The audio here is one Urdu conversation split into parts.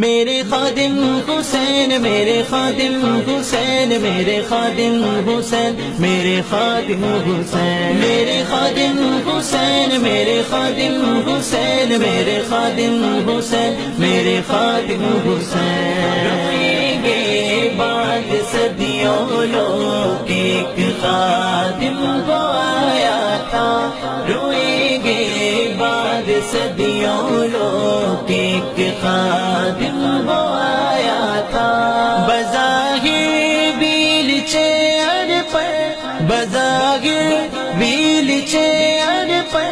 میرے خادم حسین، میرے خادم حسین، میرے خادم حسین، میرے خادم حسین، میرے خادم حسین، میرے خادم حسین، میرے خادم حسین، میرے خادم حسین۔ روئیں گے بعد صدیوں لوگ ایک خادم وہ آیا تھا، روئیں گے بعد صدیوں لوگ ایک خادم وہ آیا تھا۔ بظاہر بیل چیئر پر، بظاہر بیل چیئر پر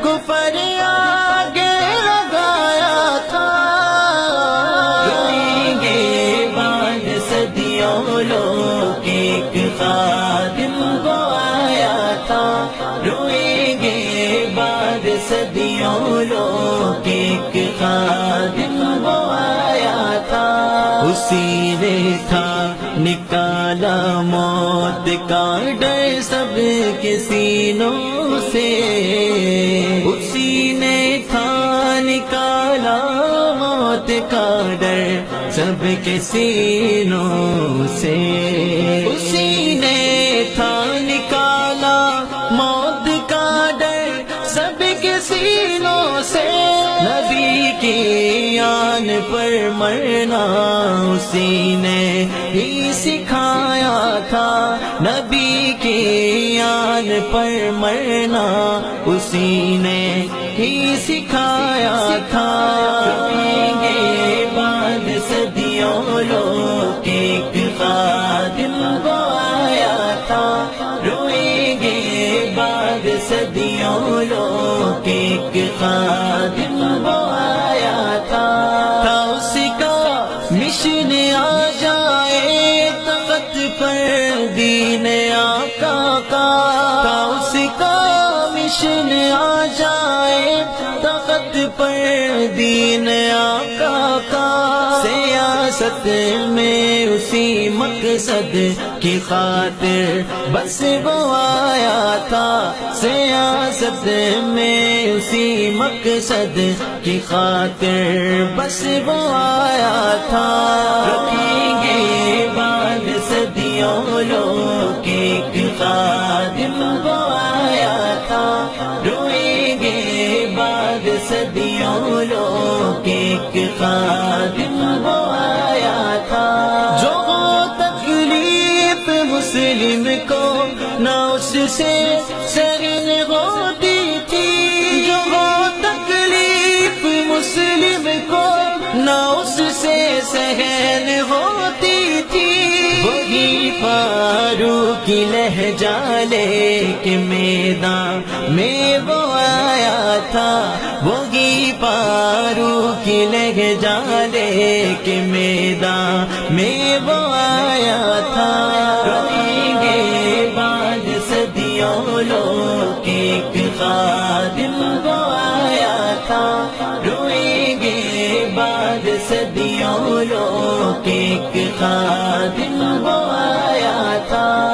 کفر آگے لگایا تھا، روئیں گے بعد صدیوں لوگ ایک خادم وہ آیا تھا، روئیں گے بعد صدیوں لوگ ایک خادم وہ آیا تھا۔ اسی نے تھا نکالا موت کا ڈر سب کے سینوں سے، اسی نے تھا نکالا موت کا ڈر سب کے سینوں سے، اسی نے تھا نکالا موت کا ڈر سب کے سینوں سے۔ نبی کی آن پر مرنا اسی نے ہی سکھایا تھا، نبی کی آن پر مرنا اسی نے ہی سکھایا تھا۔ روئیں گے بعد صدیوں لوگ ایک خادم وہ آیا تھا، روئیں گے بعد صدیوں لوگ ایک خادم وہ آیا تھا۔ اس کا مشن آ جائے تخت پر دین آقا کا، اس کا مشن آ جائے تخت پر دین آقا کا، سیاست میں اسی مقصد کی خاطر بس وہ آیا تھا، سیاست میں اسی مقصد کی خاطر بس وہ آیا تھا۔ رکھیں گے بعد صدیوں لوگ ایک خادم وہ آیا تھا، روئیں گے بعد صدیوں لوگ ایک خادم وہ آیا تھا۔ جو تکلیف مسلم کو نہ اس سے سہن ہوتی تھی، جو تکلیف مسلم کو نہ اس سے سہن ہوتی تھی، وہی فاروق لہجہ لے کے میدان میں وہ آیا تھا، وہی فاروق لہجہ لے کے میدان میں وہ آیا تھا۔ روئیں گے بعد صدیوں لوگ ایک خادم وہ آیا تھا، روئیں گے بعد صدیوں لوگ ایک خادم وہ آیا تھا۔